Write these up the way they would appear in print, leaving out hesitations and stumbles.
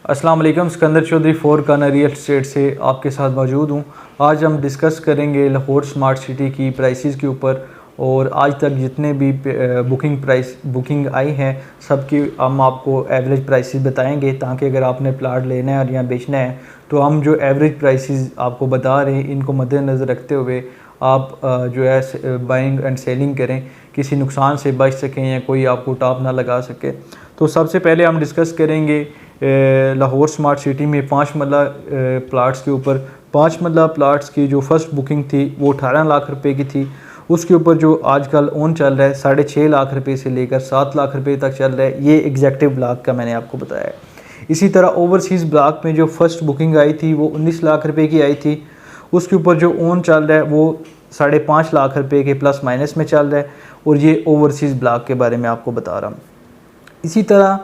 अस्सलाम वालेकुम। Sikandar Chaudhary फोरकाना real estate से आपके साथ मौजूद हूँ। आज हम डिस्कस करेंगे लाहौर स्मार्ट सिटी की प्राइसेस के ऊपर, और आज तक जितने भी बुकिंग आई हैं सबकी हम आपको एवरेज प्राइसेस बताएंगे, ताकि अगर आपने प्लाट लेना है और यहाँ बेचना है तो हम जो एवरेज प्राइसेस आपको बता रहे हैं इनको मद्देनज़र रखते हुए आप जो है बाइंग एंड सेलिंग करें, किसी नुकसान से बच सकें या कोई आपको टॉप ना लगा सके। तो सबसे पहले हम डिस्कस करेंगे लाहौर स्मार्ट सिटी में 5 मरला प्लाट्स के ऊपर। 5 मरला प्लाट्स की जो फ़र्स्ट बुकिंग थी वो 18 लाख रुपए की थी। उसके ऊपर जो आजकल ओन चल रहा है 6.5 लाख रुपए से लेकर 7 लाख रुपए तक चल रहा है। ये एग्जैक्टिव ब्लॉक का मैंने आपको बताया है। इसी तरह ओवरसीज़ ब्लॉक में जो फ़र्स्ट बुकिंग आई थी वो 19 लाख रुपए की आई थी। उसके ऊपर जो ओन चल रहा है वो 5.5 लाख रुपए के प्लस माइनस में चल रहा है, और ये ओवरसीज़ ब्लॉक के बारे में आपको बता रहा हूँ। इसी तरह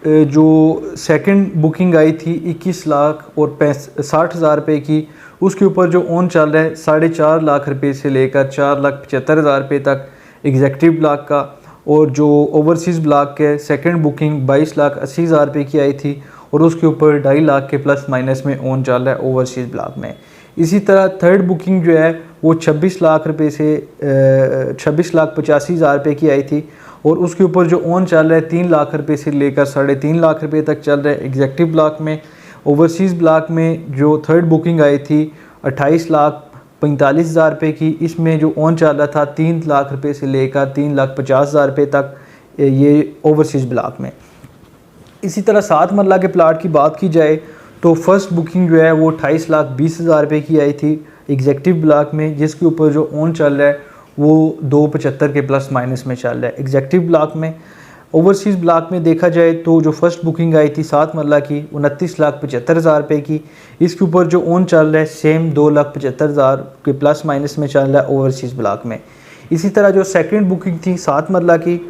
जो सेकंड बुकिंग आई थी 21 लाख और 60,000 रुपये की, उसके ऊपर जो ओन चल रहा है 4.5 लाख रुपये से लेकर 4,75,000 रुपये तक एग्जैक्टिव ब्लॉक का। और जो ओवरसीज़ ब्लॉक के सेकंड बुकिंग 22,80,000 रुपये की आई थी, और उसके ऊपर 2.5 लाख के प्लस माइनस में ओन चल रहा है ओवरसीज़ ब्लॉक में। इसी तरह थर्ड बुकिंग जो है वो 26 लाख रुपये से 26,85,000 रुपये की आई थी, और उसके ऊपर जो ओन चल रहा है 3 लाख रुपये से लेकर 3.5 लाख रुपये तक चल रहा है एग्जैक्टिव ब्लॉक में। ओवरसीज़ ब्लॉक में जो थर्ड बुकिंग आई थी 28,45,000 रुपये की, इसमें जो ओन चल रहा था 3 लाख रुपये से लेकर 3,50,000 रुपये तक, ये ओवरसीज़ ब्लॉक में। इसी तरह 7 मरला के प्लाट की बात की जाए तो फर्स्ट बुकिंग जो है वो 28,20,000 रुपये की आई थी एग्जैक्टिव ब्लॉक में, जिसके ऊपर जो ओन चल रहा है वो 2.75 के प्लस माइनस में चल रहा है एग्जैक्टिव ब्लॉक में। ओवरसीज़ ब्लॉक में देखा जाए तो जो फर्स्ट बुकिंग आई थी 7 मरला की 29,75,000 रुपये की, इसके ऊपर जो ओन चल रहा है सेम 2,75,000 के प्लस माइनस में चल रहा है ओवरसीज़ ब्लॉक में। इसी तरह जो सेकंड बुकिंग थी 7 मरला की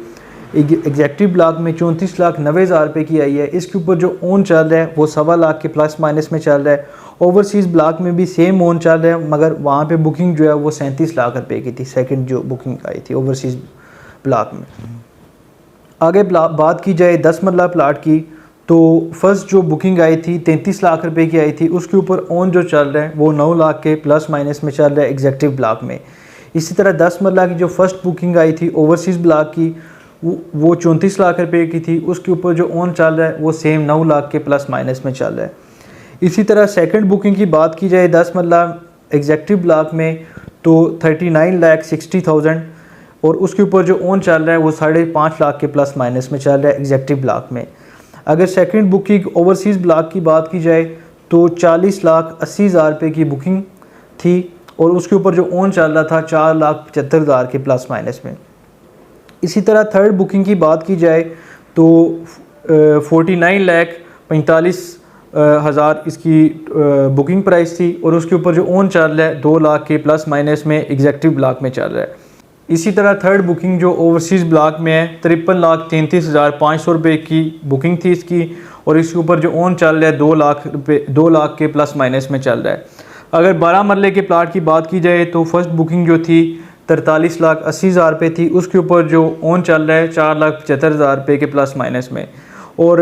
एग्जैक्टिव ब्लॉक में 34,90,000 रुपये की आई है, इसके ऊपर जो ओन चल रहा है वो 1.25 लाख के प्लस माइनस में चल रहा है। ओवरसीज़ ब्लॉक में भी सेम ओन चल रहा है, मगर वहाँ पे बुकिंग जो है वो 37 लाख रुपए की थी सेकंड जो बुकिंग आई थी ओवरसीज़ ब्लॉक में। आगे बात की जाए 10 मरला प्लाट की, तो फर्स्ट जो बुकिंग आई थी 33 लाख रुपए की आई थी, उसके ऊपर ओन जो चल रहा है वो 9 लाख के प्लस माइनस में चल रहा है एग्जैक्टिव ब्लॉक में। इसी तरह 10 मरला की जो फर्स्ट बुकिंग आई थी ओवरसीज़ ब्लॉक की वो 34 लाख रुपए की थी, उसके ऊपर जो ओन चल रहा है वो सेम 9 लाख के प्लस माइनस में चल रहा है। इसी तरह सेकंड बुकिंग की बात की जाए 10 मरला एग्जैक्टिव ब्लॉक में तो 39,60,000, और उसके ऊपर जो ओन चल रहा है वो 5.5 लाख के प्लस माइनस में चल रहा है एग्जैक्टिव ब्लॉक में। अगर सेकंड बुकिंग ओवरसीज़ ब्लॉक की बात की जाए तो 40,80,000 रुपये की बुकिंग थी, और उसके ऊपर जो ओन चल रहा था 4,75,000 के प्लस माइनस में। इसी तरह थर्ड बुकिंग की बात की जाए तो 49,45,000 इसकी बुकिंग प्राइस थी, और उसके ऊपर जो ओन चल रहा है 2 लाख के प्लस माइनस में एग्जैक्टिव ब्लॉक में चल रहा है। इसी तरह थर्ड बुकिंग जो ओवरसीज़ ब्लॉक में है 53,33,500 रुपये की बुकिंग थी इसकी, और इसके ऊपर जो ओन चल रहा है 2 लाख के प्लस माइनस में चल रहा है। अगर 12 मरले के प्लाट की बात की जाए तो फर्स्ट बुकिंग जो थी 43,80,000 रुपये थी, उसके ऊपर जो ओन चल रहा है 4,75,000 रुपये के प्लस माइनस में, और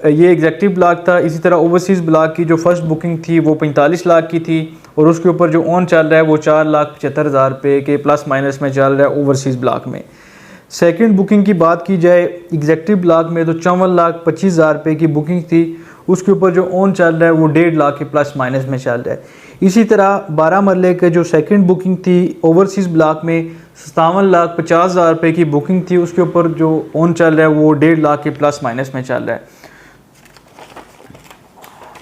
ये एग्जैक्टिव ब्लॉक था। इसी तरह ओवरसीज़ ब्लॉक की जो फर्स्ट बुकिंग थी वो 45 लाख की थी, और उसके ऊपर जो ओन चल रहा है वो 4,75,000 रुपये के प्लस माइनस में चल रहा है ओवरसीज़ ब्लॉक में। सेकंड बुकिंग की बात की जाए एग्जैक्टिव ब्लॉक में तो 54,25,000 रुपये की बुकिंग थी, उसके ऊपर जो ओन चल रहा है वो 1.5 लाख के प्लस माइनस में चल रहा है। इसी तरह 12 मरले के जो सेकंड बुकिंग थी ओवरसीज़ ब्लॉक में 57,50,000 रुपये की बुकिंग थी, उसके ऊपर जो ओन चल रहा है वो 1.5 लाख के प्लस माइनस में चल रहा है।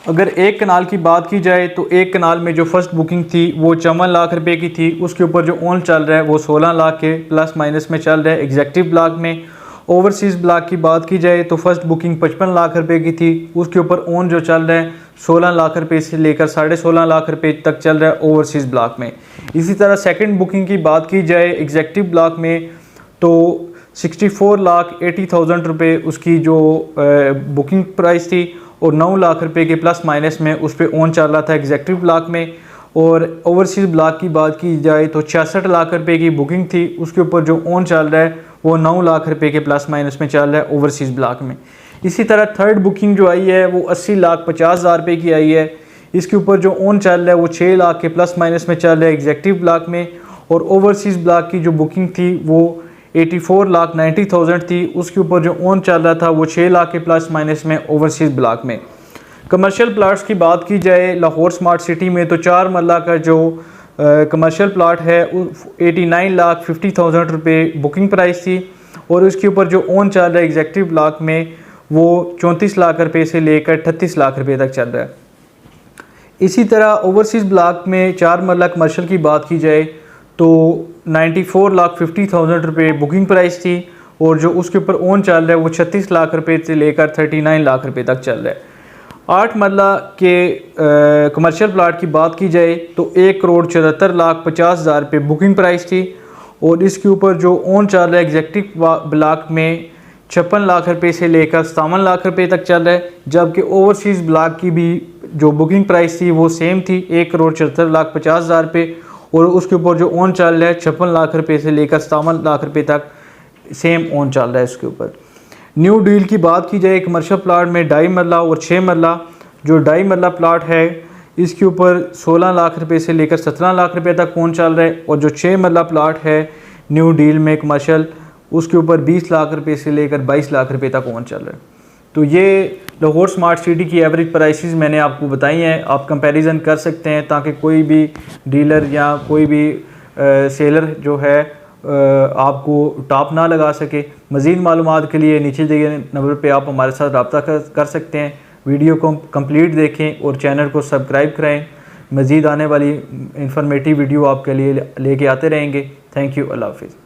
अगर एक कनाल की बात की जाए तो एक कनाल में जो फर्स्ट बुकिंग थी वो 54 लाख रुपए की थी, उसके ऊपर जो ओन चल रहा है वो 16 लाख के प्लस माइनस में चल रहा है एग्जैक्टिव ब्लॉक में। ओवरसीज़ ब्लॉक की बात की जाए तो फर्स्ट बुकिंग 55 लाख रुपए की थी, उसके ऊपर ओन जो चल रहा है 16 लाख रुपए से लेकर 16.5 लाख रुपए तक चल रहा है ओवरसीज़ ब्लॉक में। इसी तरह सेकंड बुकिंग की बात की जाए एग्जैक्टिव ब्लॉक में तो 64,80,000 रुपये उसकी जो बुकिंग प्राइस थी, और 9 लाख रुपए के प्लस माइनस में उस पर ओन चल रहा था एग्जैक्टिव ब्लॉक में। और ओवरसीज़ ब्लॉक की बात की जाए तो 66 लाख रुपए की बुकिंग थी, उसके ऊपर जो ओन चल रहा है वो 9 लाख रुपए के प्लस माइनस में चल रहा है ओवरसीज़ ब्लॉक में। इसी तरह थर्ड बुकिंग जो आई है वो 80,50,000 रुपये की आई है। इसके ऊपर जो ओन चल रहा है वो 6 लाख के प्लस माइनस में चल रहा है एग्जेक्टिव ब्लॉक में, और ओवरसीज़ ब्लॉक की जो बुकिंग थी वो 84,90,000 थी। उसके ऊपर जो ओन चल रहा था वो 6 लाख के प्लस माइनस में ओवरसीज़ ब्लॉक में। कमर्शियल प्लाट्स की बात की जाए लाहौर स्मार्ट सिटी में तो 4 मरला का जो कमर्शियल प्लाट है 89,50,000 रुपये बुकिंग प्राइस थी, और उसके ऊपर जो ओन चल रहा है एग्जेक्टिव ब्लॉक में वो 34 लाख रुपये से लेकर 38 लाख रुपये तक चल रहा है। इसी तरह ओवरसीज़ ब्लॉक में 4 मरला कमर्शियल की बात की जाए तो 94,50,000 रुपये बुकिंग प्राइस थी, और जो उसके ऊपर ओन चल रहा है वो 36 लाख रुपये से लेकर 39 लाख रुपये तक चल रहा है। 8 मरला के कमर्शियल प्लाट की बात की जाए तो 1,74,50,000 रुपये बुकिंग प्राइस थी, और इसके ऊपर जो ओन चल रहा है एग्जेक्टिव ब्लॉक में 56 लाख रुपये से लेकर 57 लाख रुपये तक चल रहा है, जबकि ओवरसीज़ ब्लॉक की भी जो बुकिंग प्राइस थी वो सेम थी 1,74,50,000 रुपये, और उसके ऊपर जो ओन चल रहा है 56 लाख रुपये से लेकर 57 लाख रुपये तक सेम ओन चल रहा है उसके ऊपर। न्यू डील की बात की जाए कमर्शियल प्लाट में 2.5 मरला और 6 मरला, जो 2.5 मरला प्लाट है इसके ऊपर 16 लाख रुपये से लेकर 17 लाख रुपये तक ओन चल रहा है, और जो 6 मरला प्लाट है न्यू डील में कमर्शियल उसके ऊपर 20 लाख रुपये से लेकर 22 लाख रुपये तक ओन चल रहा है। तो ये लाहौर स्मार्ट सिटी की एवरेज प्राइसेस मैंने आपको बताई हैं, आप कंपैरिजन कर सकते हैं ताकि कोई भी डीलर या कोई भी सेलर जो है आपको टॉप ना लगा सके। मज़ीद मालूमात के लिए नीचे दिए नंबर पे आप हमारे साथ रब्ता कर सकते हैं। वीडियो को कंप्लीट देखें और चैनल को सब्सक्राइब कराएं। मज़ीद आने वाली इंफॉर्मेटिव वीडियो आपके लिए लेके आते रहेंगे। थैंक यू, अल्लाह हाफ़िज़।